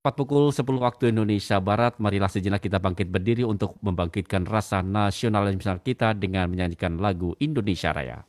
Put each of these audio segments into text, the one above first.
Tepat pukul 10 waktu Indonesia Barat, marilah sejenak kita bangkit berdiri untuk membangkitkan rasa nasionalisme kita dengan menyanyikan lagu Indonesia Raya.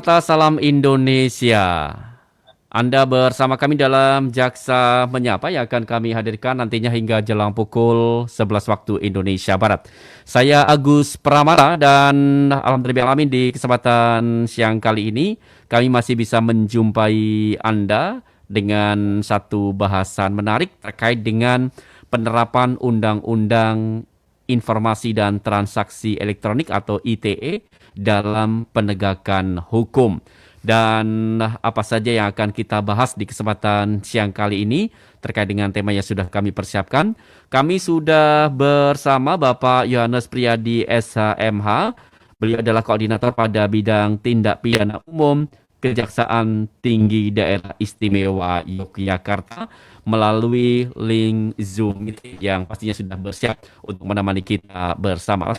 Jakarta, salam Indonesia. Anda bersama kami dalam Jaksa Menyapa yang akan kami hadirkan nantinya hingga jelang pukul 11 waktu Indonesia Barat. Saya Agus Pramara dan alhamdulillah di kesempatan siang kali ini kami masih bisa menjumpai Anda dengan satu bahasan menarik terkait dengan penerapan Undang-Undang Informasi dan Transaksi Elektronik atau ITE dalam penegakan hukum. Dan apa saja yang akan kita bahas di kesempatan siang kali ini terkait dengan tema yang sudah kami persiapkan. Kami sudah bersama Bapak Yohanes Priyadi SHMH. Beliau adalah koordinator pada bidang tindak pidana umum Kejaksaan Tinggi Daerah Istimewa Yogyakarta melalui link Zoom yang pastinya sudah bersiap untuk menemani kita bersama.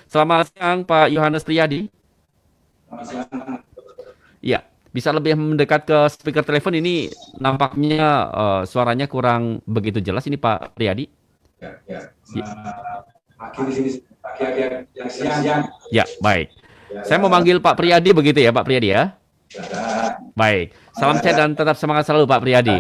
Selamat siang Pak Yohanes Priyadi. Selamat siang. Ya, bisa lebih mendekat ke speaker telepon ini nampaknya suaranya kurang begitu jelas ini Pak Priyadi. Ya. Pagi yang siang. Ya, baik. Saya mau manggil Pak Priyadi begitu ya Pak Priyadi ya? Baik, salam sehat dan tetap semangat selalu Pak Priyadi.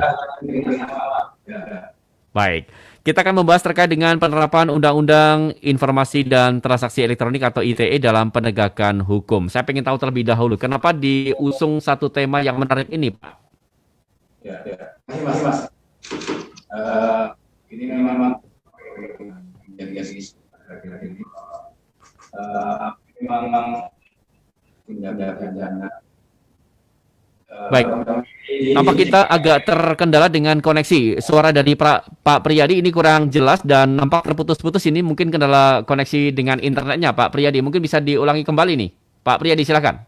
Baik, kita akan membahas terkait dengan penerapan Undang-Undang Informasi dan Transaksi Elektronik atau ITE dalam penegakan hukum. Saya ingin tahu terlebih dahulu, kenapa diusung satu tema yang menarik ini Pak? Ya. Mas. Ini memang menjadi isu akhir-akhir ini. Memang tindak pidana. Baik, nampak kita agak terkendala dengan koneksi. Suara dari Pak Priyadi ini kurang jelas dan nampak terputus-putus ini mungkin kendala koneksi dengan internetnya Pak Priyadi. Mungkin bisa diulangi kembali nih. Pak Priyadi silakan.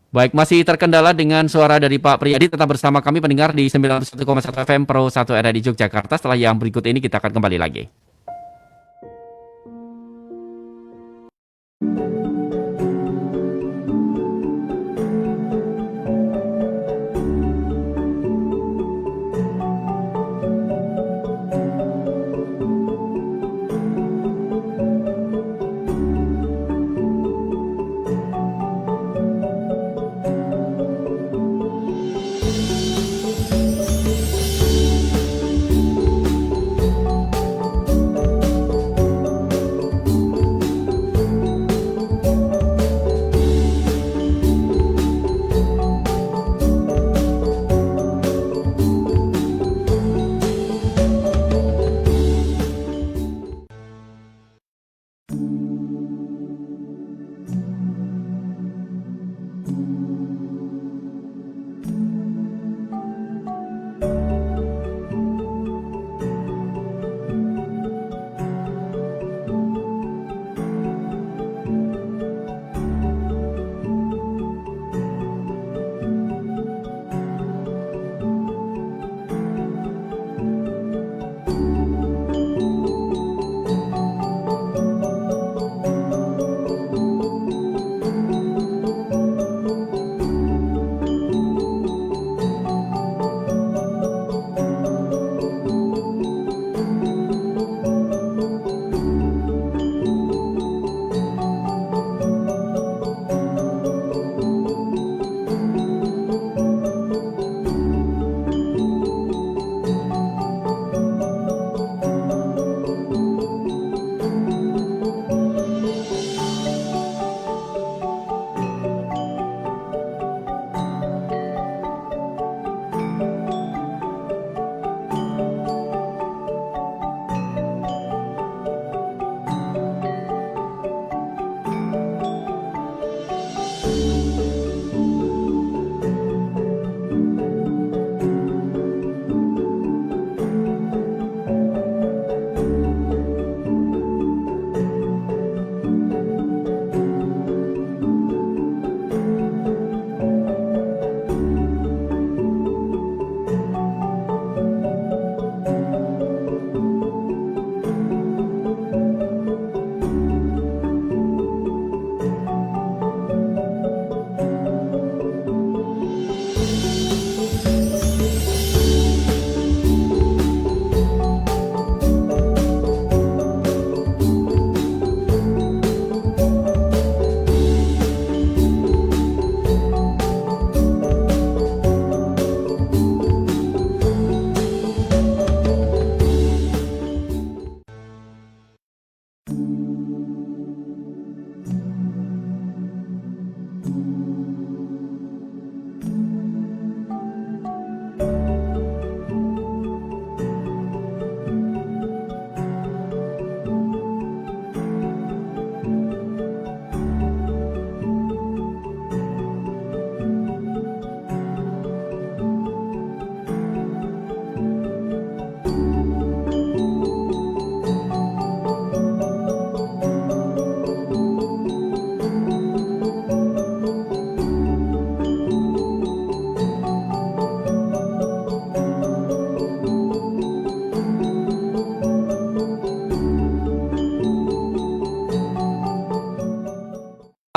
Baik, masih terkendala dengan suara dari Pak Priyadi. Tetap bersama kami pendengar di 91,1 FM Pro 1 era di Yogyakarta. Setelah yang berikut ini kita akan kembali lagi.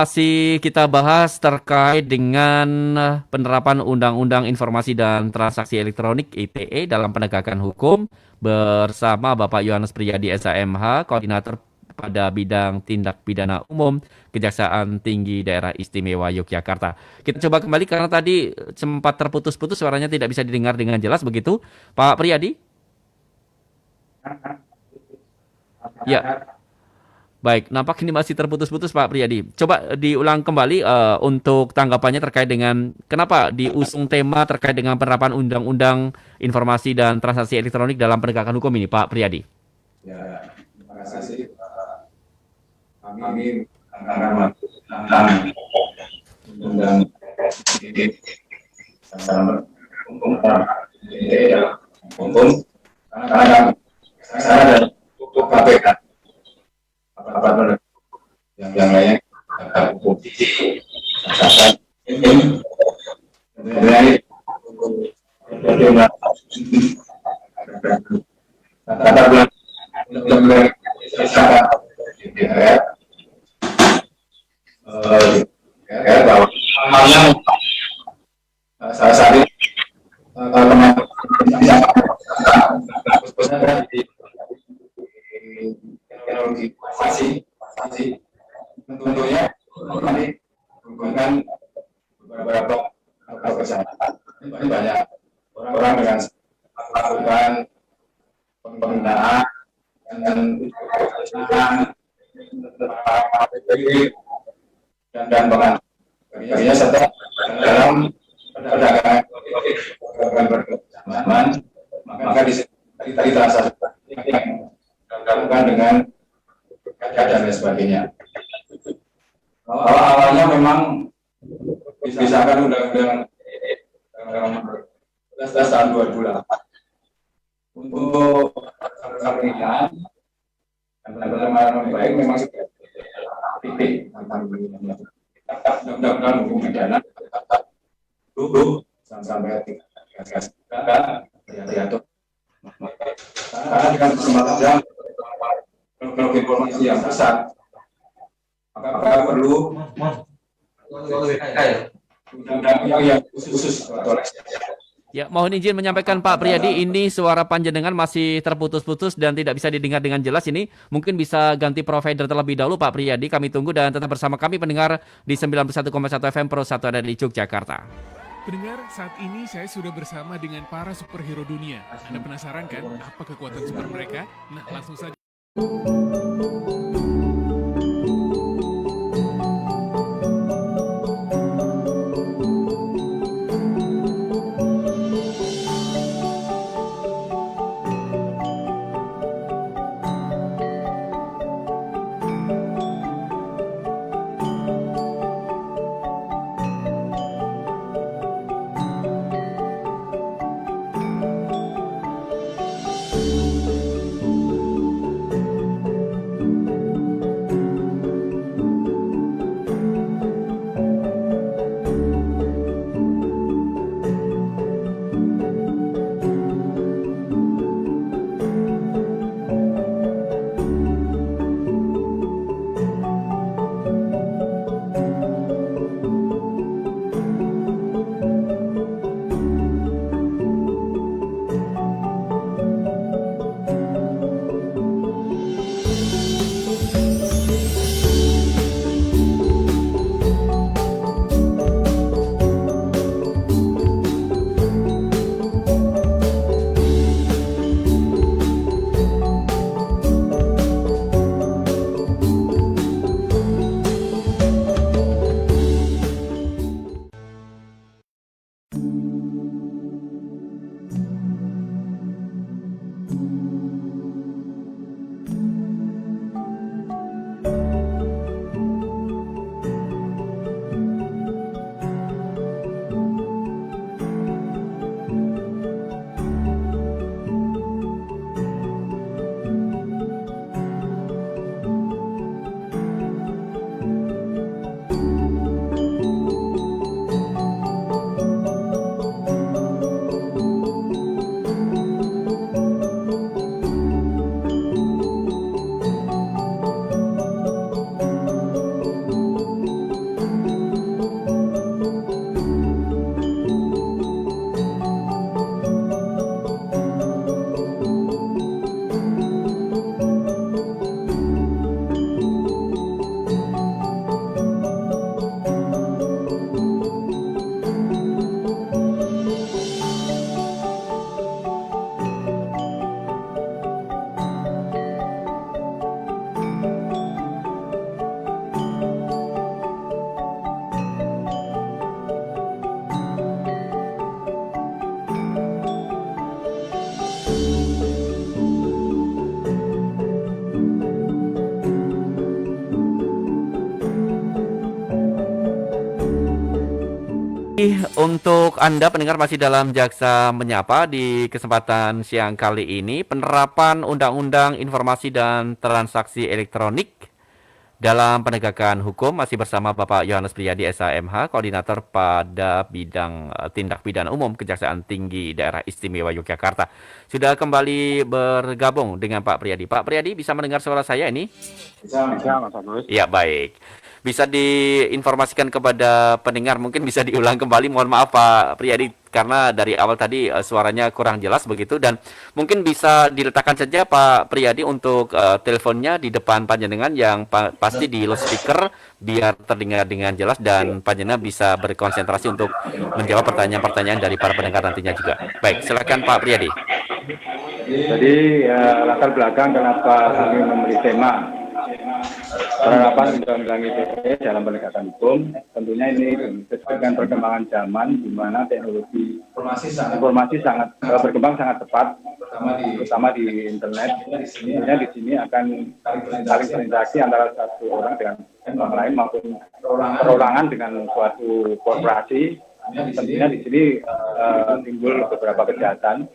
Masih kita bahas terkait dengan penerapan Undang-Undang Informasi dan Transaksi Elektronik (ITE) dalam penegakan hukum bersama Bapak Yohanes Priyadi SHMH, Koordinator pada bidang tindak pidana umum Kejaksaan Tinggi Daerah Istimewa Yogyakarta. Kita coba kembali karena tadi sempat terputus-putus, suaranya tidak bisa didengar dengan jelas begitu, Pak Priyadi? Ya. Baik, nampak ini masih terputus-putus Pak Priyadi. Coba diulang kembali untuk tanggapannya terkait dengan kenapa diusung tema terkait dengan penerapan Undang-Undang Informasi dan Transaksi Elektronik dalam penegakan hukum ini, Pak Priyadi. Ya, terima kasih. Kami akan tentang undang ini dalam hukum hukum karena saya dan hukum KPK apa yang lain hukum cacat ini mengenai kata bulan bahwa hanya salah satu teman di teknologi informasi tentunya kami menggunakan beberapa kesempatan banyak orang dengan melakukan penggunaan dan pengaruhnya serta dalam perdagangan berkesamaan maka di transaksi yang dilakukan dengan dan lain sebagainya. Awalnya memang disahkan undang-undang 11 tahun 2008 untuk penghinaan dan penerimaan baik memang sudah tentang undang-undang hukum pidana dulu sampai 13 diatur karena dengan kesempatan teknologi informasi yang besar maka perlu undang-undang yang khusus atau Ya, mohon izin menyampaikan Pak Priyadi, ini suara panjenengan masih terputus-putus dan tidak bisa didengar dengan jelas ini. Mungkin bisa ganti provider terlebih dahulu Pak Priyadi. Kami tunggu dan tetap bersama kami pendengar di 91,1 FM Pro 1 ada di Yogyakarta. Pendengar, saat ini saya sudah bersama dengan para superhero dunia. Anda penasaran kan apa kekuatan super mereka? Nah, langsung saja. Untuk Anda pendengar masih dalam Jaksa Menyapa di kesempatan siang kali ini, penerapan Undang-Undang Informasi dan Transaksi Elektronik dalam penegakan hukum masih bersama Bapak Yohanes Priyadi SHMH, Koordinator pada bidang tindak pidana umum Kejaksaan Tinggi Daerah Istimewa Yogyakarta. Sudah kembali bergabung dengan Pak Priyadi. Pak Priyadi bisa mendengar suara saya ini? Bisa Mas Agus. Ya, baik. Bisa diinformasikan kepada pendengar, mungkin bisa diulang kembali, mohon maaf Pak Priyadi, karena dari awal tadi suaranya kurang jelas begitu, dan mungkin bisa diletakkan saja Pak Priyadi untuk teleponnya di depan panjenengan yang pasti di loudspeaker biar terdengar dengan jelas dan panjenengan bisa berkonsentrasi untuk menjawab pertanyaan-pertanyaan dari para pendengar nantinya juga. Baik, silakan Pak Priyadi. Jadi latar belakang kenapa kami memilih tema penerapan Undang-Undang ITE dalam penegakan hukum, tentunya ini sesuai dengan perkembangan zaman di mana teknologi informasi sangat berkembang sangat cepat, terutama di internet. Tentunya di sini akan saling berinteraksi antara satu orang dengan orang lain maupun perorangan dengan suatu korporasi. Tentunya di sini timbul beberapa kejahatan.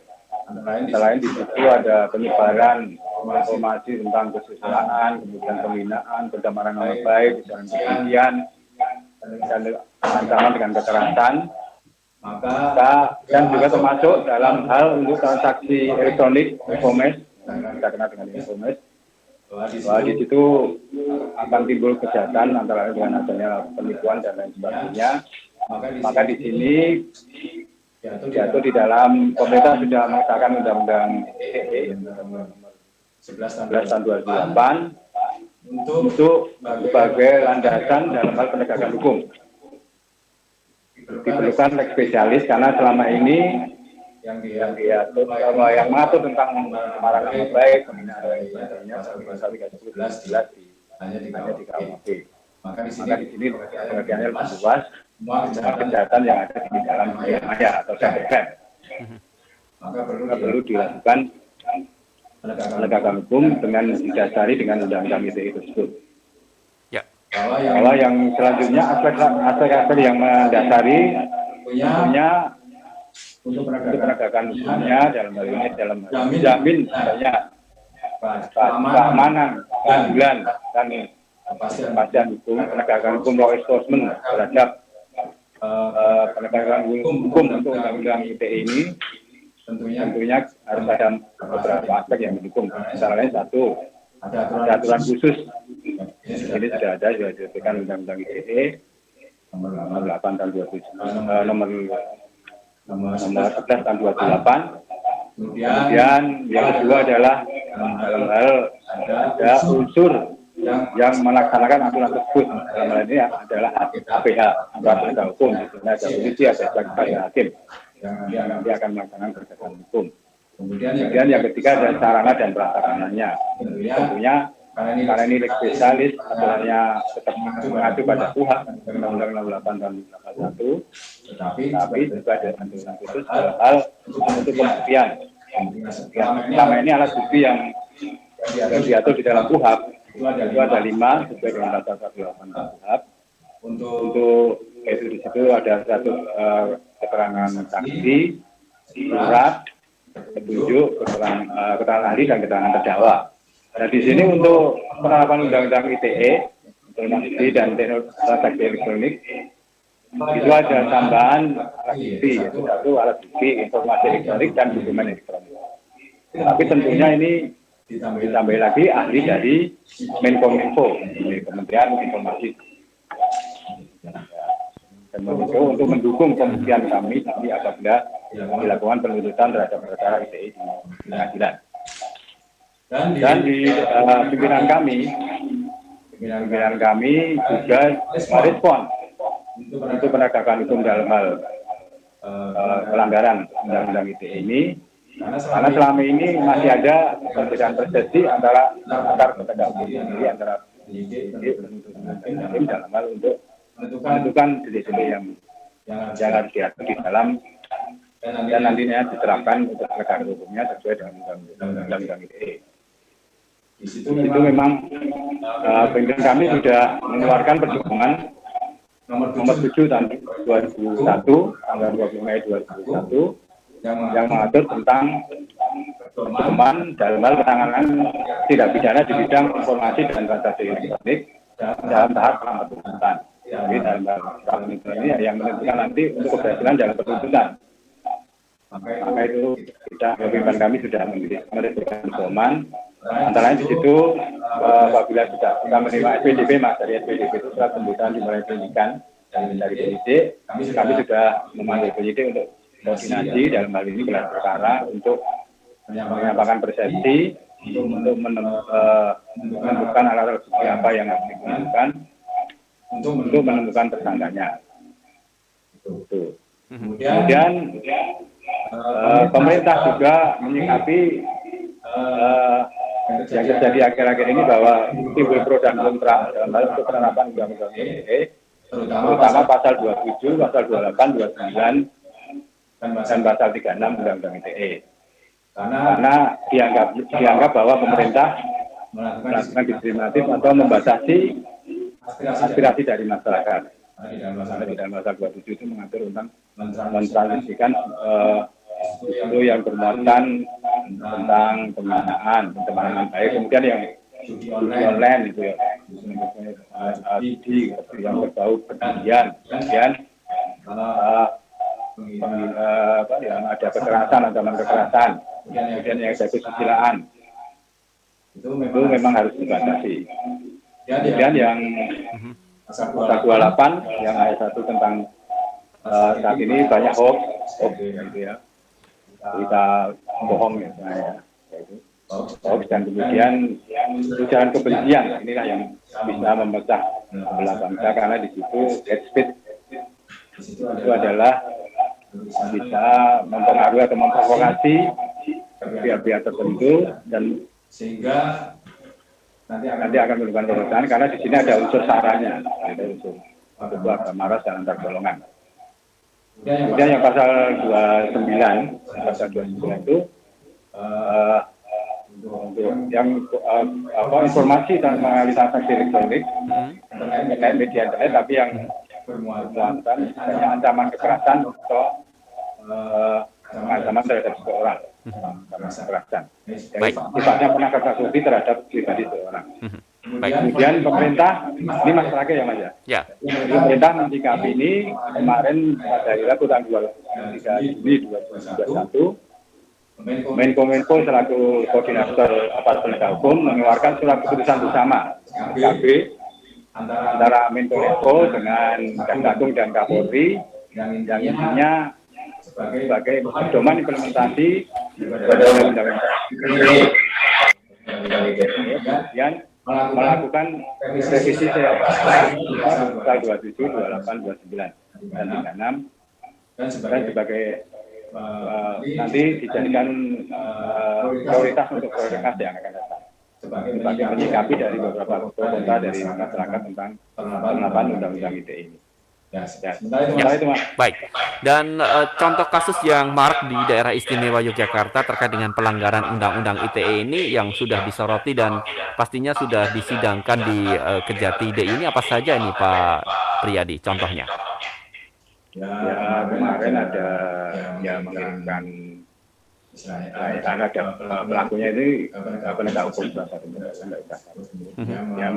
Antara lain di situ ada penyebaran informasi tentang kesusilaan, kemudian penghinaan, pencemaran nama baik, ujaran kebencian, dan ancaman dengan kekerasan. Dan juga termasuk dalam hal untuk transaksi elektronik, e-commerce, kita kenal dengan e-commerce. Bahwa di situ akan timbul kejahatan antara lain dengan adanya penipuan dan lain sebagainya. Maka di sini jatuh di dalam pemerintah sudah mengesahkan Undang-Undang ITE nomor 11 tahun 2008 untuk sebagai landasan dalam hal penegakan hukum. Diperlukan leg spesialis karena selama ini yang mengatur tentang pencemaran nama baik, penghinaan dan sebagainya, pasal 311 hanya di KUHP. Maka di sini pengertiannya lebih luas. Semua kejahatan yang ada di dalam dunia maya atau cybercrime. Maka perlu dilakukan penegakan hukum dengan didasari dengan Undang-Undang ITE tersebut. Ya. Bahwa yang selanjutnya aspek-aspek yang mendasari punya untuk penegakan hukumnya dalam hal ini dalam menjamin adanya keamanan, keadilan dan kepastian hukum, penegakan hukum law enforcement terhadap penegakan hukum untuk Undang-Undang ITE ini tentunya harus ada beberapa aspek yang mendukung. Antara lain satu, ada aturan khusus. Ini sudah diberikan Undang-Undang ITE nomor 8 tahun 2007, nomor 11 tahun 2008. Kemudian yang kedua adalah dalam hal ada unsur yang melaksanakan aturan tersebut. Dalam hal ini adalah APH, aturan penegak hukum. Di sana ada polisi, ada jaksa, ada hakim yang nanti akan melaksanakan penegakan hukum. Kemudian yang ketiga ada sarana dan prasarananya. Tentunya karena ini leg spesialis, aturannya tetap mengacu pada KUHP, Undang-Undang 68 tahun 81, tapi juga ada aturan khusus dalam hal untuk pembuktian. Selama ini alat bukti yang diatur di dalam KUHP itu ada 5 sesuai dengan pasal 108 KUHP. Untuk itu di situ ada satu keterangan saksi, surat, petunjuk, keterangan ahli dan keterangan terdakwa. Nah di sini untuk penerapan Undang-Undang ITE, informasi dan transaksi elektronik, itu ada tambahan alat bukti, yaitu satu alat bukti informasi elektronik dan dokumen elektronik. Tapi tentunya ini ditambah lagi ahli dari Menkominfo, Kementerian Informasi. Dan untuk mendukung pembuktian kami nanti apabila dilakukan penuntutan terhadap perkara ITE di pengadilan. Dan di pimpinan kami juga merespon untuk penegakan hukum dalam hal pelanggaran Undang-Undang ITE ini. Karena selama ini masih ada perbedaan persepsi antara penegak hukum sendiri, antara penyidik dan hakim dalam hal untuk menentukan delik-delik yang harus diatur di dalam dan nantinya diterapkan untuk penegakan hukumnya sesuai dengan Undang-Undang ITE. Di situ memang pimpinan kami sudah mengeluarkan perdoman nomor 7 tahun 2001, tanggal 20 Mei 2001, yang mengatur tentang pedoman dalam hal penanganan tindak pidana di bidang informasi dan transaksi elektronik dalam tahap penuntutan. Jadi dalam tahap penuntutan ini yang menentukan nanti untuk keberhasilan dalam penuntutan. Maka itu pimpinan kami sudah memberikan pedoman. Antara lain di situ apabila sudah kita menerima SPDP, Mas, dari SPDP itu surat pembukaan dimulai penyidikan dari penyidik, kami sudah memanggil penyidik untuk koordinasi dalam hal ini gelar perkara untuk menyampaikan persepsi untuk menentukan alat bukti apa yang harus digunakan untuk menentukan tersangkanya. Kemudian pemerintah juga menyikapi yang terjadi akhir-akhir ini bahwa timbul pro dan kontra dalam hal untuk penerapan undang-undang ITE, terutama pasal 27, pasal 28, 29, dan pasal 36 undang-undang ITE. Karena dianggap bahwa pemerintah melakukan diskriminatif atau membatasi aspirasi dari masyarakat. Karena di dalam pasal 27 itu mengatur tentang mentransmisikan itu yang bermuatan tentang penggunaan pencemaran baik, kemudian yang judi online itu ya, judi yang berbau kemudian yang ada kekerasan, ancaman kekerasan, kemudian yang ada kesusilaan itu memang harus dibatasi. Kemudian yang pasal 28 yang ayat 1 tentang saat ini banyak hoax gitu ya, berita bohong ya, hoax dan kemudian ujaran kebencian, inilah yang bisa memecah belah bangsa karena di situ hate speech itu adalah bisa mempengaruhi atau memprovokasi pihak-pihak tertentu dan sehingga nanti akan melakukan pemeriksaan karena di sini ada unsur saranya, ada unsur agama ras dan antar golongan. Kemudian yang pasal 29 itu yang informasi tentang transaksi elektronik terkait media internet, tapi yang bermuatan banyak ancaman kekerasan atau ancaman terhadap seseorang, kekerasan. Sifatnya penakut-nakuti terhadap pribadi seseorang. Kemudian pemerintah, ini Mas terakhir ya Mas ya. Pemerintah menyikapi ini kemarin pada Rabu tanggal 23 Juni 2021, Menkominfo selaku koordinator aparat penegak hukum mengeluarkan surat keputusan bersama KB antara Menkominfo dengan Jaksa Agung dan Kapolri yang intinya sebagai pedoman implementasi pada undang-undang kemudian melakukan revisi pasal 27, 28, 29 dan 36 dan sebagai nanti dijadikan prioritas untuk prioritas yang akan datang sebagai menyikapi dari beberapa kontra dari masyarakat tentang penerapan undang-undang ITE ini. Sementara itu, Mas. Baik. Dan contoh kasus yang marak di daerah istimewa Yogyakarta terkait dengan pelanggaran undang-undang ITE ini yang sudah disoroti dan pastinya sudah disidangkan di Kejati DI ini apa saja ini Pak Priyadi contohnya? Ya kemarin ada yang mengirimkan ada pelakunya ini penegak hukum salah satunya yang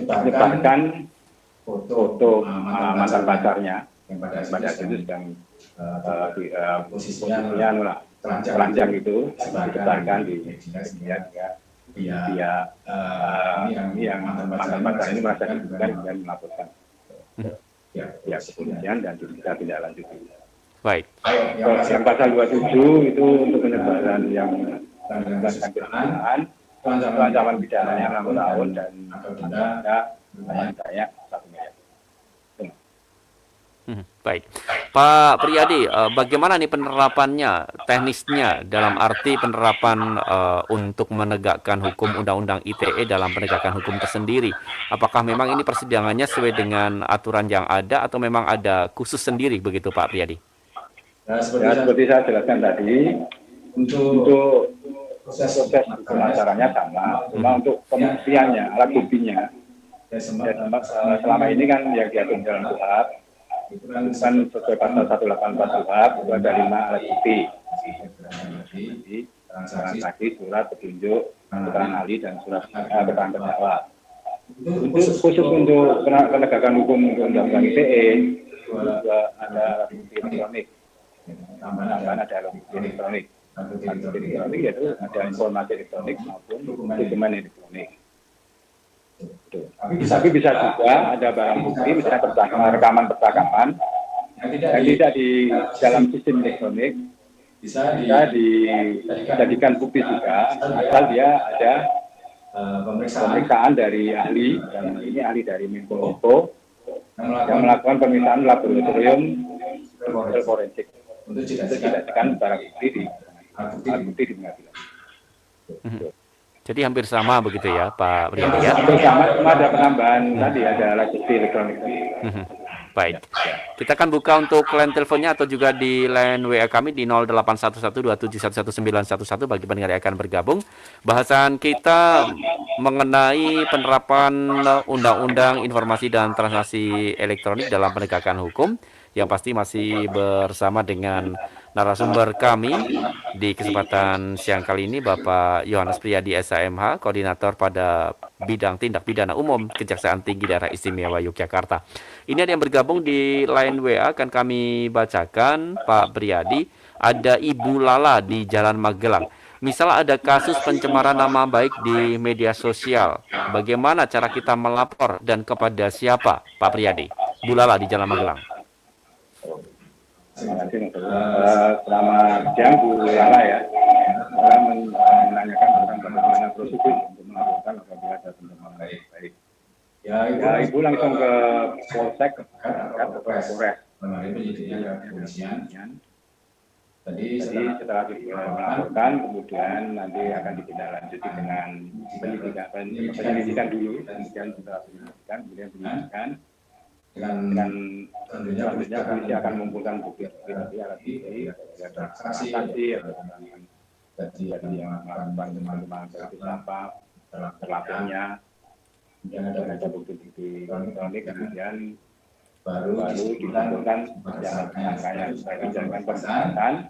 menyebarkan foto mantan pacarnya yang pada itu sedang posisinya telanjang itu disebarkan di media yang mantan pacar ini merasa dirugikan dan melaporkan ya kepolisian dan bisa tidak lanjuti. Baik. Yang pasal 27 itu untuk penyebaran yang menggunakan kehinaan, ancaman pidananya 6 tahun dan ada banyak 1 miliar. Baik, Pak Priyadi, bagaimana nih penerapannya, teknisnya dalam arti penerapan untuk menegakkan hukum Undang-Undang ITE dalam penegakan hukum tersendiri? Apakah memang ini persidangannya sesuai dengan aturan yang ada atau memang ada khusus sendiri begitu Pak Priyadi? Ya, seperti saya jelaskan tadi, untuk proses hukum acaranya sama, cuma untuk pembuktiannya, alat buktinya selama ini kan yang diatur dalam KUHP itu kan sesuai pasal 184 KUHP itu ada 5 alat bukti. Jadi transaksi, surat petunjuk, keterangan ahli dan surat keterangan terdakwa. Khusus untuk penegakan hukum undang-undang ITE juga ada alat bukti elektronik. Tambahan ada alat bukti elektronik. Alat bukti elektronik yaitu ada informasi elektronik maupun dokumen elektronik. Tapi bisa juga ada barang bukti, misalnya rekaman percakapan yang tidak di dalam sistem elektronik bisa dijadikan bukti juga, asal dia ada pemeriksaan dari ahli, dan ini ahli dari Menkominfo yang melakukan pemeriksaan laboratorium forensik untuk dijadikan barang bukti di pengadilan. Jadi hampir sama begitu ya Pak Priadi ya? Hampir sama, cuma ada penambahan tadi, ada alat bukti elektronik. Baik, kita akan buka untuk line teleponnya atau juga di line WA kami di 081127111111 bagi pendengar yang akan bergabung. Bahasan kita mengenai penerapan Undang-Undang Informasi dan Transaksi Elektronik dalam penegakan hukum, yang pasti masih bersama dengan narasumber kami di kesempatan siang kali ini, Bapak Yohanes Priadi SHMH, Koordinator pada Bidang Tindak Pidana Umum Kejaksaan Tinggi Daerah Istimewa Yogyakarta. Ini ada yang bergabung di line WA, akan kami bacakan Pak Priadi. Ada Ibu Lala di Jalan Magelang. Misal ada kasus pencemaran nama baik di media sosial, bagaimana cara kita melapor dan kepada siapa, Pak Priadi? Bu Lala di Jalan Magelang. Terima kasih. Selamat siang Bu Lala ya. Saya menanyakan tentang bagaimana prosedur untuk melaporkan apabila ada pencemaran baik. Ya, Ibu langsung ke Polsek atau Polres. Penyidiknya kepolisian. Tadi setelah melaporkan, kemudian nanti akan ditindaklanjuti dengan penyelidikan dulu, kemudian setelah penyelidikan, dengan selanjutnya polisi akan mengumpulkan bukti-bukti alat bukti, ada saksi atau jadi yang melakukan teman-teman seperti apa, terlapornya, kemudian ada bukti-bukti elektronik, kemudian baru dilakukan yang rangkaian menjalankan pemeriksaan.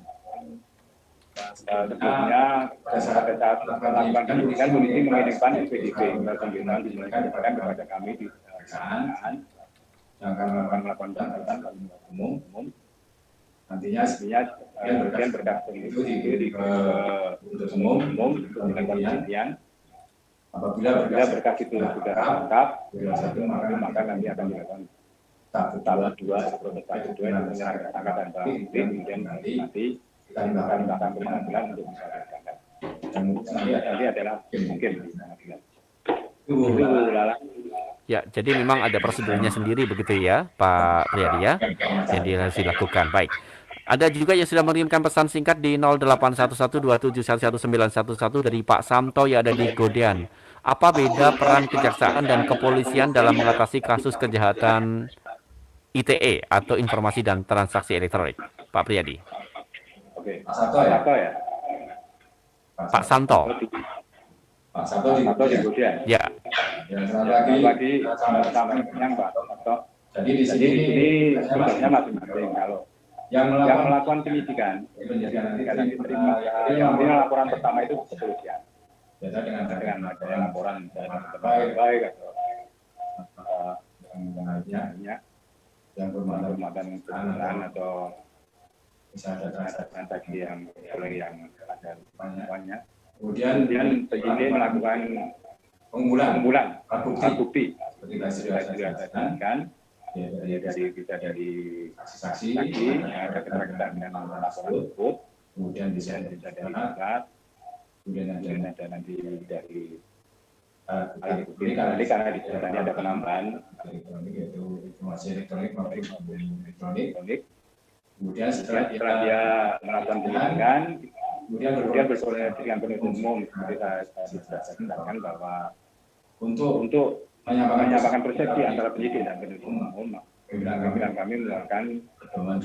Sebelumnya pada saat melakukan penyidikan, polisi mengirimkan SPDP pemeriksaan dimulai kepada kami di pemeriksaan yang akan melakukan pemeriksaan umum. Nantinya kemudian berkas itu untuk umum untuk dilakukan penelitian. Apabila berkas itu sudah lengkap, maka nanti akan dilakukan tahap 2 proses tahap 2 yang menyerahkan angkatan barang bukti, kemudian nanti kita limpahkan ke pengadilan untuk disampaikan. Dan nanti adalah mungkin di pengadilan. Itu Lala. Ya, jadi memang ada prosedurnya sendiri begitu ya, Pak Priadi ya, yang harus dilakukan. Baik. Ada juga yang sudah mengirimkan pesan singkat di 081127111111 dari Pak Samto yang ada di Godean. Apa beda peran kejaksaan dan kepolisian dalam mengatasi kasus kejahatan ITE atau informasi dan transaksi elektronik? Pak Priadi. Oke, Pak Santo ya? Pak Santo. Pak Santo di Godean. Ya. Selamat pagi, selamat siang Pak Santo. Jadi di sini tugasnya masing-masing. Kalau yang melakukan penyidikan yang diterima, yang laporan pertama itu kepolisian. Biasa dengan adanya laporan baik atau yang bermacam penyelenggaraan atau misalnya ada transaksi yang ada banyak. Kemudian penyidik melakukan pengumpulan alat bukti seperti sudah dijelaskan, bisa dari saksi yang ada keterangan dengan laporan tersebut, kemudian bisa dari surat, kemudian ada nanti dari alat bukti karena di sana ada penambahan elektronik, yaitu informasi elektronik maupun elektronik. Kemudian setelah dia melakukan penyidikan, kemudian berkoordinasi dengan penuntut umum, seperti tadi sudah saya katakan bahwa untuk menyampaikan persepsi antara penyidik dan penuntut umum, pimpinan kami melakukan pedoman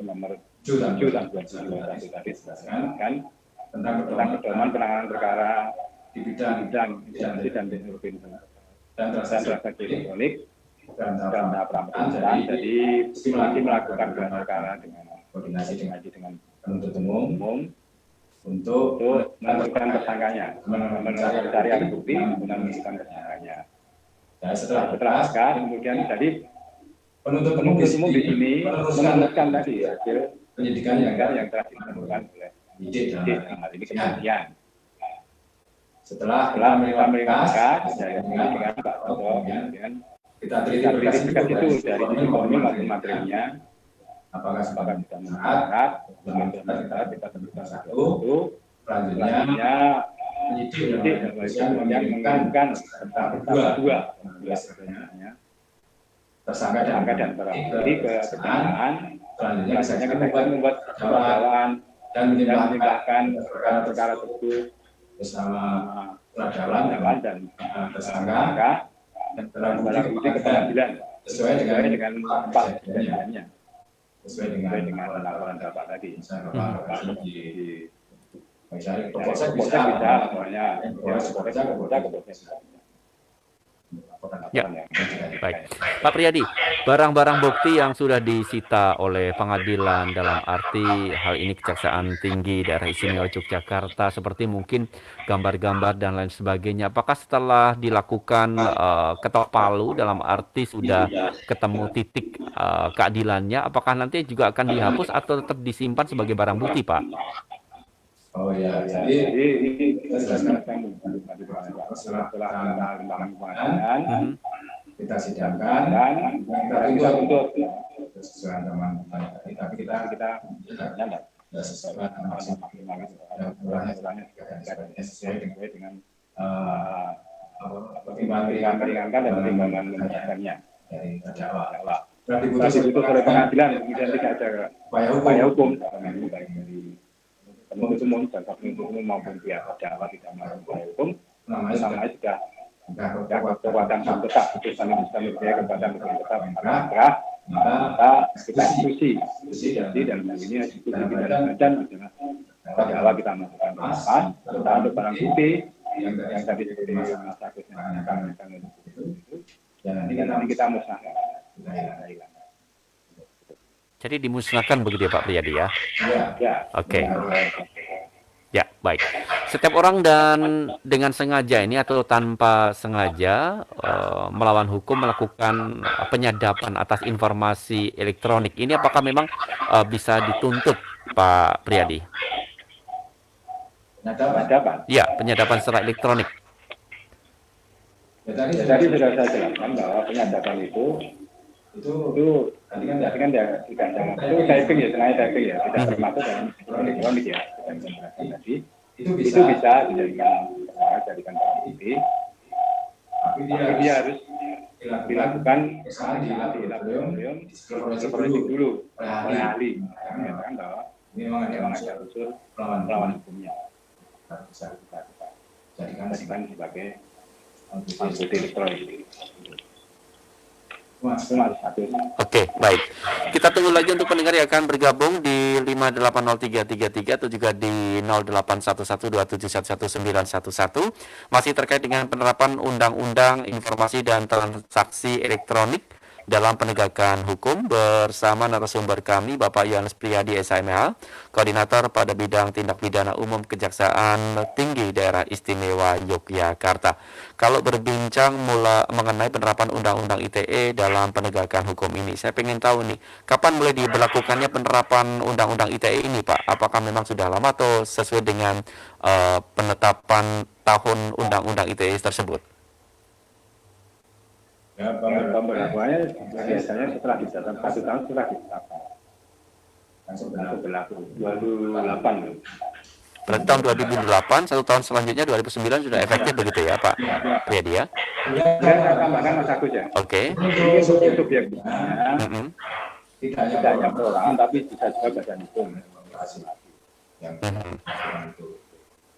nomor 7 tahun 2021 tadi disebutkan tentang pedoman penanganan perkara di bidang informasi dan teknologi dan transaksi elektronik dalam tahap pemeriksaan. Jadi meski melakukan gelar perkara dengan koordinasi dengan penuntut umum untuk untuk menentukan tersangkanya, mencari alat bukti untuk menentukan tersangkanya. dan Setelah setelah akad, kemudian tadi penuntut umum umum di sini meneruskan tadi hasil penyidikan yang telah ditemukan oleh penyidik dalam hal ini kepolisian. setelah Setelah kita menerima berkas dari dengan Pak Toto, kemudian kita kita teliti berkas berkas itu itu dari sisi formil maupun materinya, apakah apakah sudah bisa memenuhi dengan syarat, kita tentukan satu satu. selanjutnya penyidik Penyidik dan dan kepolisian kemudian mengirimkan dua tersangka dan barang bukti ke kejaksaan. selanjutnya Biasanya kita membuat dakwaan dan dan menimbulkan menimbulkan perkara tersebut bersama dakwaan dakwaan dan tersangka dan barang bukti ke pengadilan sesuai dengan empat kejadiannya, sesuai dengan laporan Bapak tadi. misalnya Di misalnya Polsek bisa laporannya, Polsek. Ya. Baik, Pak Priyadi, barang-barang bukti yang sudah disita oleh pengadilan dalam arti hal ini Kejaksaan Tinggi Daerah Istimewa Yogyakarta seperti mungkin gambar-gambar dan lain sebagainya. Apakah setelah dilakukan ketok palu dalam arti sudah ketemu titik keadilannya, apakah nanti juga akan dihapus atau tetap disimpan sebagai barang bukti, Pak? oh ya, Jadi ini kita jelaskan setelah pengadilan kita sidangkan dan kita tuntut sesuai teman-teman tapi kita nyanda sesuai sesuai dengan pertimbangan meringankan dan pertimbangan membebaskannya dari terdakwa. setelah diputus oleh pengadilan kemudian tidak ada upaya hukum baik dari penuntut umum dan penuntut umum maupun pihak terdakwa tidak melakukan upaya hukum, namanya sudah kekuatan hukum tetap, putusan yang bisa mempunyai kekuatan hukum tetap maka kita diskusi dan ini diskusi tidak dan terdakwa kita melakukan pengawasan untuk barang bukti yang tadi seperti Mas Agus menanyakan itu dan nanti kita musnahkan. Jadi dimusnahkan begitu ya Pak Priyadi ya? Ya. Oke. Ya, baik. Setiap orang dan dengan sengaja ini atau tanpa sengaja melawan hukum melakukan penyadapan atas informasi elektronik. Ini apakah memang bisa dituntut Pak Priyadi? Penyadapan? Ya, penyadapan secara elektronik. Ya, tadi sudah saya jelaskan bahwa penyadapan itu tadi kan ya tidak itu typing ya, sengaja typing ya, tidak termasuk dalam elektronik ya. Tadi itu bisa dijadikan barang bukti, tapi dia harus dilakukan di laboratorium forensik dulu oleh ahli, mengatakan bahwa memang ada unsur melawan hukumnya. Bisa kita jadikan sebagai bukti elektronik. Oke, baik. Kita tunggu lagi untuk pendengar yang akan bergabung di 580333 atau juga di 081127119111 masih terkait dengan penerapan Undang-Undang Informasi dan Transaksi Elektronik dalam penegakan hukum bersama narasumber kami Bapak Yohanes Priyadi SMH, Koordinator pada bidang tindak pidana umum Kejaksaan Tinggi Daerah Istimewa Yogyakarta. Kalau berbincang mengenai penerapan Undang-Undang ITE dalam penegakan hukum ini, saya ingin tahu nih, kapan mulai diberlakukannya penerapan Undang-Undang ITE ini, Pak? Apakah memang sudah lama atau sesuai dengan penetapan tahun Undang-Undang ITE tersebut? Ya, pemberlakuannya biasanya setelah ditetapkan 1 tahun setelah ditetapkan. Langsung berlaku 2008. Berarti tahun 2008, 1 tahun selanjutnya 2009 sudah efektif begitu ya Pak Priyadi ya? Saya tambahkan Mas Agus ya. Oke. Ini untuk subjeknya tidak hanya perorangan tapi bisa juga badan hukum yang itu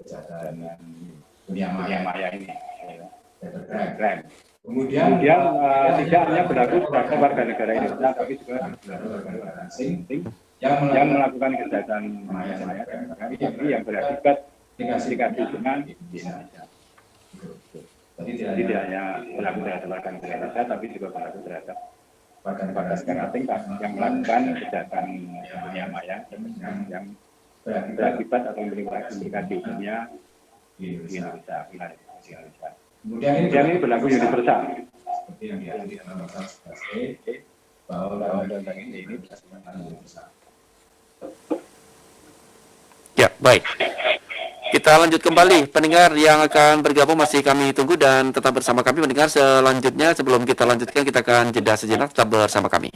kejahatan dunia maya ini. Keren. Kemudian tidak hanya berlaku terhadap warga negara Indonesia, tapi juga berlaku warga negara asing yang melakukan kejahatan maya, tapi yang berakibat negatif dengan Indonesia. Jadi tidak hanya berlaku terhadap warga negara Indonesia, tapi juga berlaku terhadap warga negara asing yang melakukan kejahatan dunia maya yang berakibat atau implikasi hukumnya di Indonesia. Kemudian ini berlaku universal. Seperti yang diatur di dalam pasal 11E bahwa undang-undang ini bersifat universal. Ya, baik. Kita lanjut kembali. Pendengar yang akan bergabung masih kami tunggu dan tetap bersama kami mendengar selanjutnya. Sebelum kita lanjutkan, kita akan jeda sejenak. Tetap bersama kami.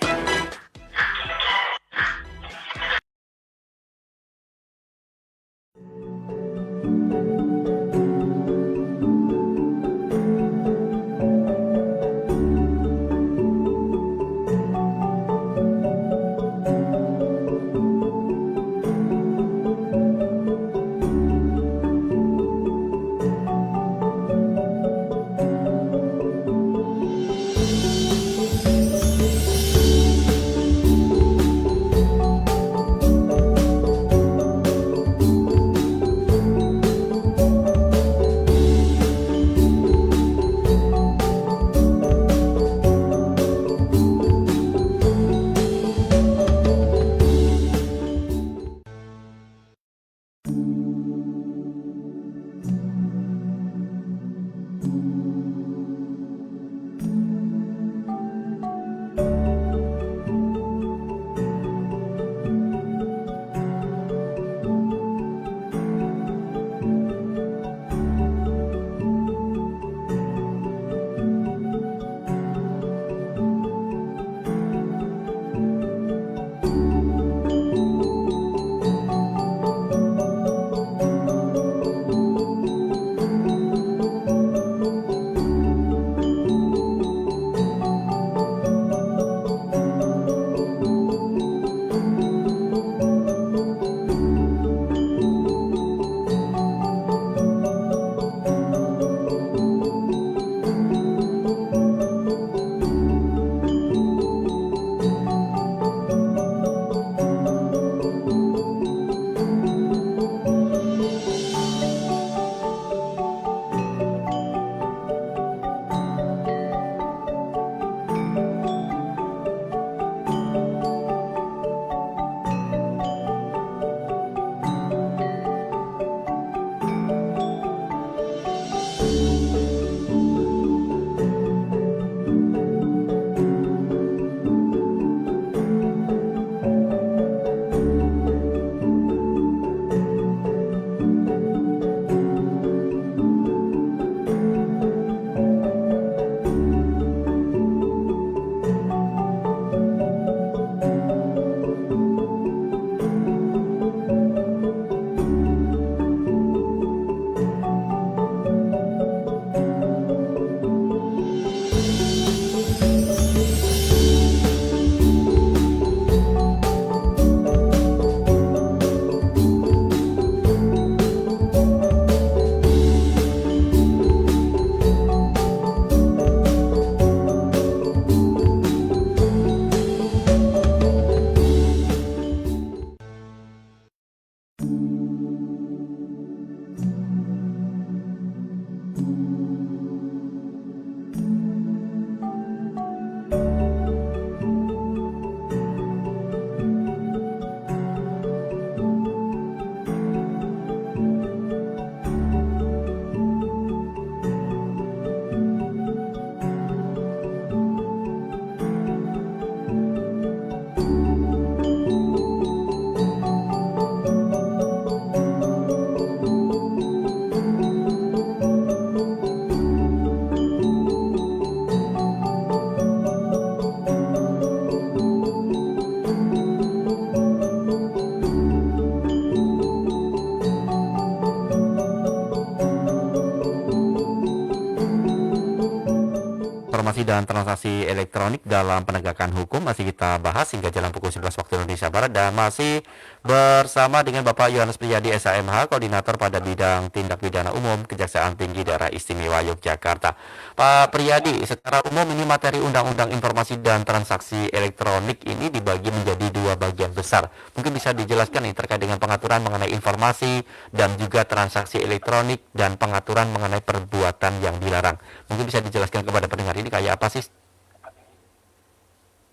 informasi dan transaksi elektronik dalam penegakan hukum masih kita bahas hingga jalan pukul 11 waktu Indonesia Barat, dan masih bersama dengan Bapak Yohanes Priyadi SHMH, Koordinator pada bidang tindak pidana umum Kejaksaan Tinggi Daerah Istimewa Yogyakarta. Pak Priyadi, secara umum ini materi Undang-Undang Informasi dan Transaksi Elektronik ini dibagi menjadi dua bagian besar. Mungkin bisa dijelaskan nih terkait dengan pengaturan mengenai informasi dan juga transaksi elektronik dan pengaturan mengenai perbuatan yang dilarang. Mungkin bisa dijelaskan kepada pendengar ini kayak apa sih?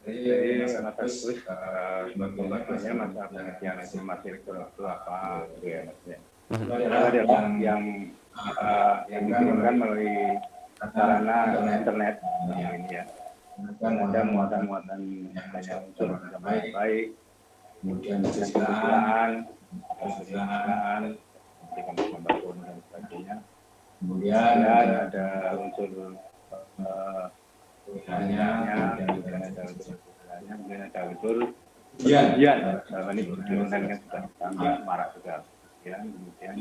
Jadi Mas Agus, maksudnya masa pengertian informasi elektronik itu apa gitu ya maksudnya? Itu adalah yang dikirimkan melalui sarana internet ini ya. Ada muatan-muatan yang unsur baik, kemudian kesusilaan, gambar dan sebagainya. Kemudian ada unsur kemudian ada unsur ini kan sudah kami marak juga. Kemudian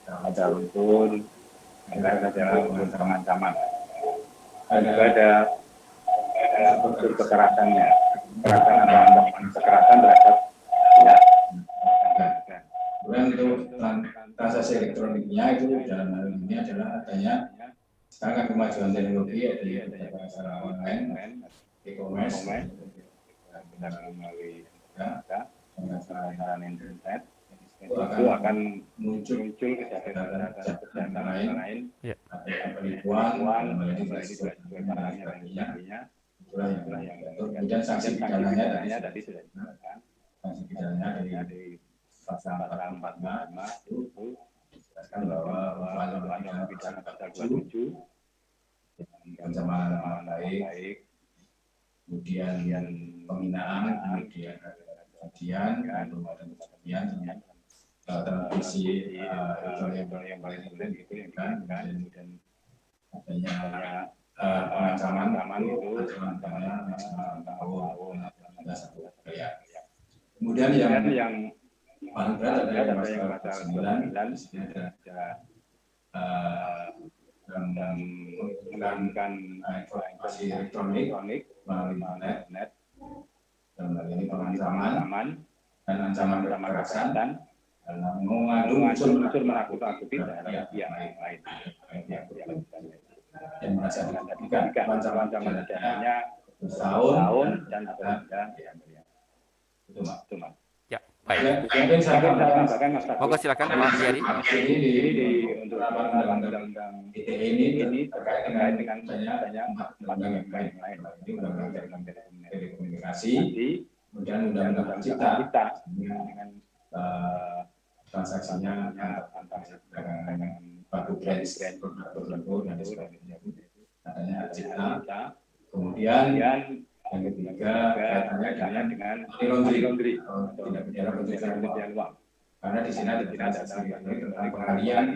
ada unsur pengancaman. Ada unsur kekerasannya, kekerasan terhadap ya. Kemudian itu transaksi elektroniknya itu dalam hal ini adalah adanya sekarang kan kemajuan teknologi ada secara online, e-commerce, kita melalui internet itu akan muncul kejahatan lain, ada penipuan, itulah yang kemudian sanksi pidananya tadi sudah disebutkan. Sanksi pidananya dari pasal 445 itu dijelaskan bahwa undang pidana pasal 27 ancaman baik, kemudian penghinaan, kemudian kemudian televisi elektronik yang paling penting itu yang kan, kemudian adanya pengancaman itu kemudian yang paling berat adalah yang pasal 9 dan menggunakan informasi elektronik melalui internet dan ini pengancaman dan ancaman kekerasan dan mengandung unsur menakut-nakuti terhadap pihak lain yang merasa dirugikan. Ancaman pidananya setahun dan atau tidak. Itu Mas. Ya, baik. Mungkin saya akan tambahkan Mas Agus. Monggo silakan Pak Priyadi. Ini untuk undang-undang ITE ini terkait dengan adanya empat undang-undang yang lain. Ini undang-undang telekomunikasi, kemudian undang-undang cipta dengan transaksinya dengan batu brand produk dan sebagainya. Adanya cipta, kemudian yang ketiga kaitannya dengan laundry atau tindak pidana pencucian uang. Karena di sini ada transaksi tentang pengalian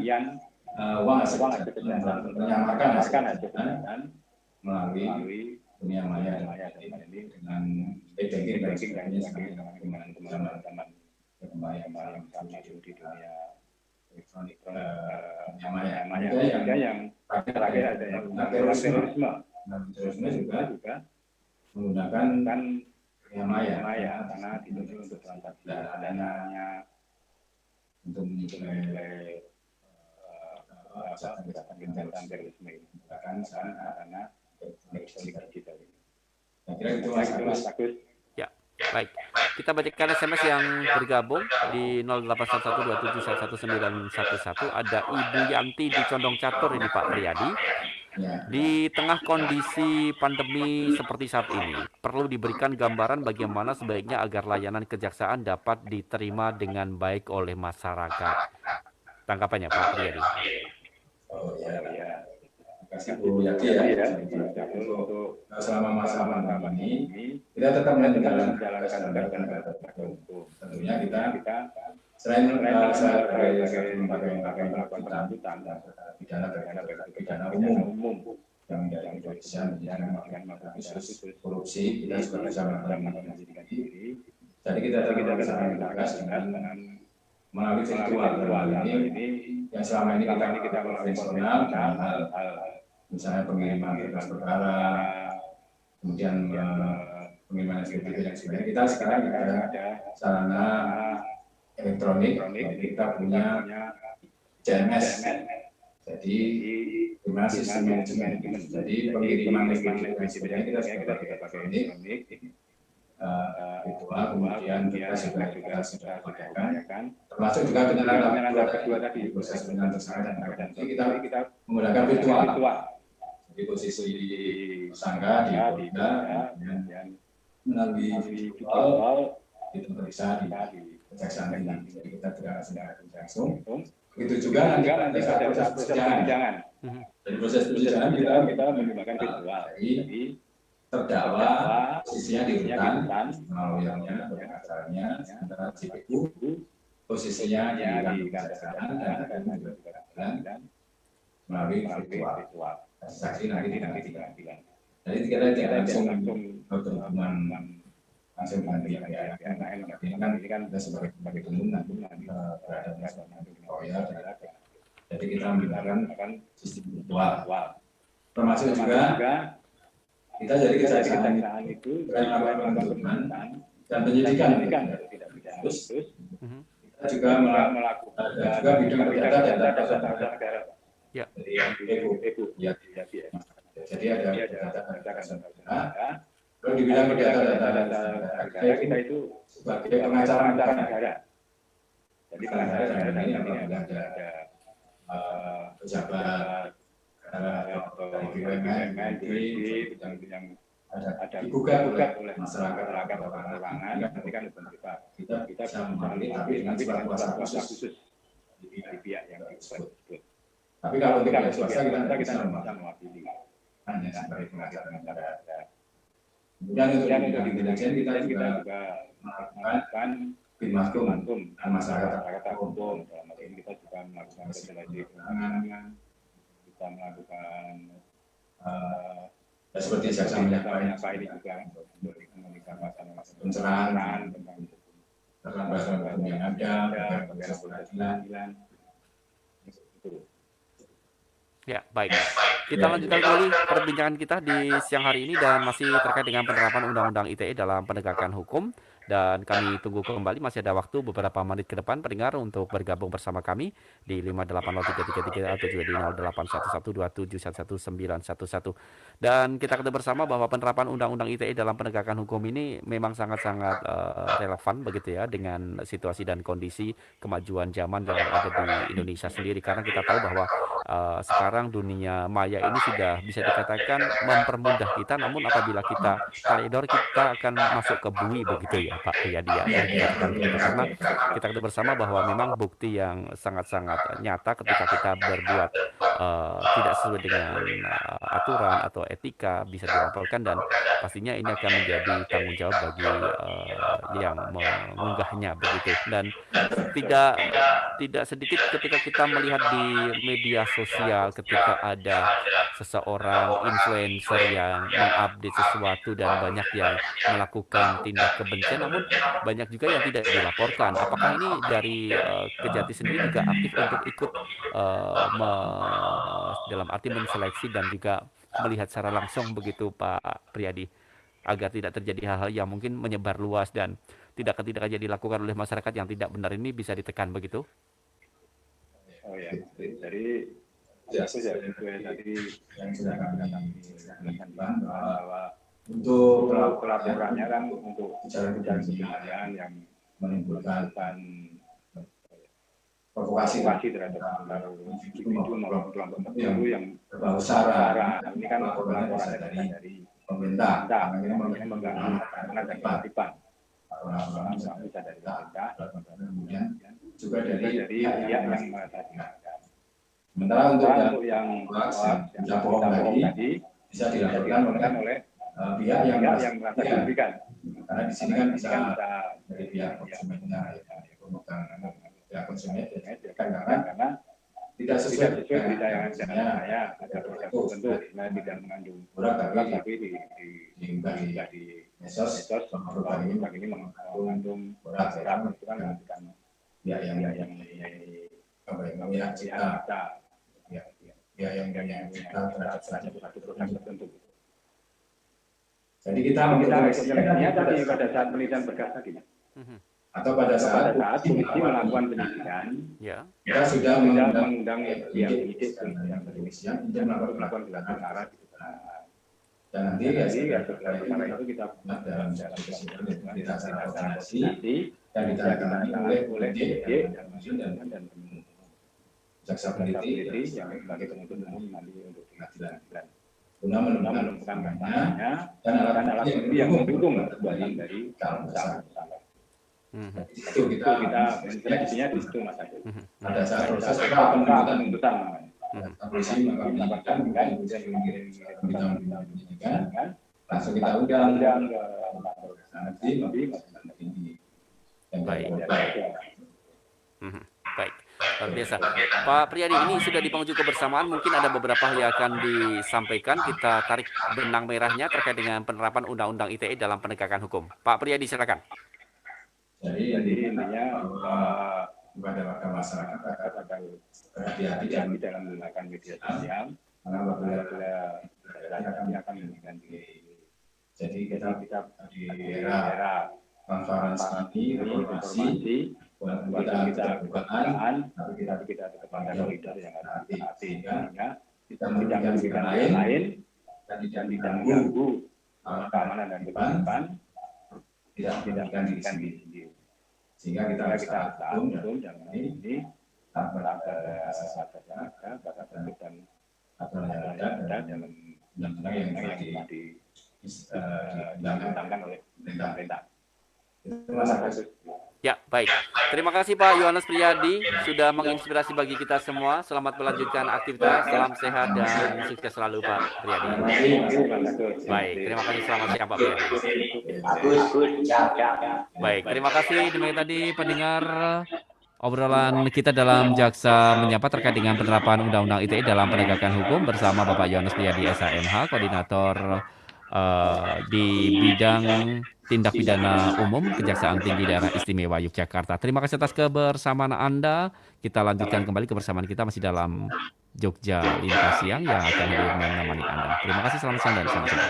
uang hasil kejahatan, menyamarkan hasil kejahatan melalui dunia maya ini dengan e-banking dan sebagainya dengan teman-teman yang sama di dunia elektronik dunia maya. Yang terakhir ada yang terorisme juga menggunakan dunia maya karena ditujukan untuk transaksi dananya untuk menilai kejahatan terorisme ini menggunakan sarana elektronik digital ini. Saya kira itu Mas Agus. Ya, baik. Kita bacakan SMS yang bergabung di 0811271111. Ada Ibu Yanti di Condong Catur ini Pak Priyadi. Di tengah kondisi pandemi seperti saat ini, perlu diberikan gambaran bagaimana sebaiknya agar layanan kejaksaan dapat diterima dengan baik oleh masyarakat. Tanggapannya Pak Priyadi. Oh ya. Terima kasih Bu Yati ya. Untuk selama masa pandemi ini kita tetap menjalankan hukum. Tentunya kita selain sebagai lembaga yang melakukan penuntutan pidana umum yang dari Indonesia dengan khusus korupsi, kita juga bisa melakukan diri. Jadi kita tetap tegas dengan melalui virtual ini yang selama ini kita konvensional dengan hal misalnya pengiriman berkas perkara, kemudian pengiriman SPP dan sebagainya. Kita sekarang ada sarana elektronik, kita punya CMS. Jadi gimana sistem manajemen. Jadi pengiriman SPP dan sebagainya kita sudah pakai elektronik, virtual, kemudian kita sudah gunakan, termasuk juga penyelenggara kedua tadi, proses penyelenggara tersangka dan kita menggunakan virtual. Jadi posisi tersangka di Polda, kemudian melalui virtual itu bisa di kejaksaan tinggi. Jadi kita tidak langsung. Begitu juga nanti pada proses persidangan. Dari proses persidangan kita menggunakan virtual. Jadi terdakwa posisinya di rutan, lawyernya, pengacaranya, sementara JPU posisinya di kejaksaan dan melalui virtual. Saksi nanti di pengadilan. Jadi kita tidak langsung berhubungan langsung dengan pihak lain. Ini kan kita sebagai pengguna berada di lawyer. Jadi kita menggunakan sistem virtual. Termasuk juga kita jadi kejaksaan itu melakukan penuntutan dan penyidikan. Terus kita juga melakukan juga bidang perdata dan data negara. Ya. Jadi EPO. Ya. Jadi ada data. Kalau dibilang data kita itu sebagai pengacara negara. Jadi pengacara negara ini apabila ada pejabat dari BUMN, yang ada digugat oleh masyarakat atau keuangan, nanti kan kita bisa memahami tapi dengan kuasa khusus di pihak yang disebut. Tapi kalau untuk pihak swasta kita bisa mewakili hanya sebagai pengacara negara. Kemudian untuk di intelijen kita juga melakukan binmakum dan masyarakat hukum. Dalam hal ini kita juga melakukan investigasi penanganan, kita melakukan seperti jaksa menyapa ini juga untuk mengamankan masalah pencerahan tentang bahasa hukum yang ada, proses pengadilan. Ya, baik. Kita lanjutkan kembali perbincangan kita di siang hari ini dan masih terkait dengan penerapan Undang-Undang ITE dalam penegakan hukum. Dan kami tunggu kembali, masih ada waktu beberapa menit ke depan pendengar untuk bergabung bersama kami di 5803333 atau juga di 081127119111. Dan kita ketahui bersama bahwa penerapan Undang-Undang ITE dalam penegakan hukum ini memang sangat-sangat relevan begitu ya dengan situasi dan kondisi kemajuan zaman yang ada di Indonesia sendiri. Karena kita tahu bahwa sekarang dunia maya ini sudah bisa dikatakan mempermudah kita, namun apabila kita teledor kita akan masuk ke bui begitu ya Pak Priyadi ya. Karena kita ketahui bersama bahwa memang bukti yang sangat-sangat nyata ketika kita berbuat tidak sesuai dengan aturan atau etika bisa dilaporkan, dan pastinya ini akan menjadi tanggung jawab bagi yang mengunggahnya begitu. Dan tidak sedikit ketika kita melihat di media sosial ketika ada seseorang influencer yang mengupdate sesuatu dan banyak yang melakukan tindak kebencian, namun banyak juga yang tidak dilaporkan. Apakah ini dari Kejati sendiri juga aktif untuk ikut dalam arti menseleksi dan juga melihat secara langsung begitu Pak Priyadi, agar tidak terjadi hal-hal yang mungkin menyebar luas dan tidak aja dilakukan oleh masyarakat yang tidak benar ini bisa ditekan begitu? Oh ya, jadi tadi yang sudah kami jelaskan bahwa untuk pelaporannya kan untuk ujaran kebencian yang menimbulkan provokasi terhadap individu maupun kelompok tertentu yang berbau sara. Ini kan laporannya dari pemerintah, makanya mengganggu karena dari ketertiban. Laporan bisa dari pemerintah, kemudian juga dari pihak yang tadi. Sementara untuk yang bohong tadi bisa dilaporkan oleh pihak yang merasa dirugikan. Karena di sini kan bisa dari pihak konsumennya, pihak konsumen karena tidak sesuai berita yang ada produk tertentu tidak mengandung tapi diunggah di medsos bahwa produk ini mengandung berat itu kan yang memihak cita. yang terhadap satu program tertentu. Jadi kita menyelesaikannya tadi pada saat penelitian berkas tadi. Atau pada saat polisi melakukan penyidikan, kita sudah mengundang pihak penyidik yang kepolisian untuk melakukan gelar perkara. Dan nanti gelar perkara itu kita dalam kita secara koordinasi nanti dan ditangani oleh penyidik dan jaksa peneliti yang sebagai penuntut umum nanti untuk pengadilan. Guna menemukan kampanye dan alat bukti yang mendukung perbuatan dari kalau itu kita seleksinya di situ Mas Agus. Pada saat proses penuntutan polisi melakukan kemudian mengirim penyidikan, langsung kita undang ke nanti tinggi. Baik. Baik. Luar biasa. Pak Priyadi, ini sudah di penghujung kebersamaan, mungkin ada beberapa hal yang akan disampaikan. Kita tarik benang merahnya terkait dengan penerapan Undang-Undang ITE dalam penegakan hukum. Pak Priyadi, silakan. Jadi intinya kepada warga masyarakat agar berhati-hati dalam menggunakan media sosial, karena apabila akan memberikan diri. Jadi kita di era transparansi informasi kita bukaan, tapi kita tetap ada koridor yang harus hati, sehingga kita tidak memberikan lain dan tidak mengganggu keamanan dan ketertiban, tidak memberikan diri sendiri. Sehingga kita taat hukum dan ini tanpa ada asas-asas yang ada, dan aturan yang ada dalam undang-undang yang telah diundangkan oleh pemerintah. Terima kasih. Ya, baik. Terima kasih Pak Yohanes Priyadi sudah menginspirasi bagi kita semua. Selamat melanjutkan aktivitas. Salam sehat dan sukses selalu Pak Priyadi. Baik, terima kasih. Selamat siang Pak Priyadi. Baik, terima kasih. Demikian tadi pendengar obrolan kita dalam Jaksa Menyapa terkait dengan penerapan Undang-Undang ITE dalam penegakan hukum bersama Bapak Yohanes Priyadi SHMH, Koordinator di bidang tindak pidana umum Kejaksaan Tinggi Daerah Istimewa Yogyakarta. Terima kasih atas kebersamaan Anda. Kita lanjutkan kembali kebersamaan kita masih dalam Jogja Lintas Siang yang akan hadir menemani Anda. Terima kasih, selamat siang dan sampai jumpa.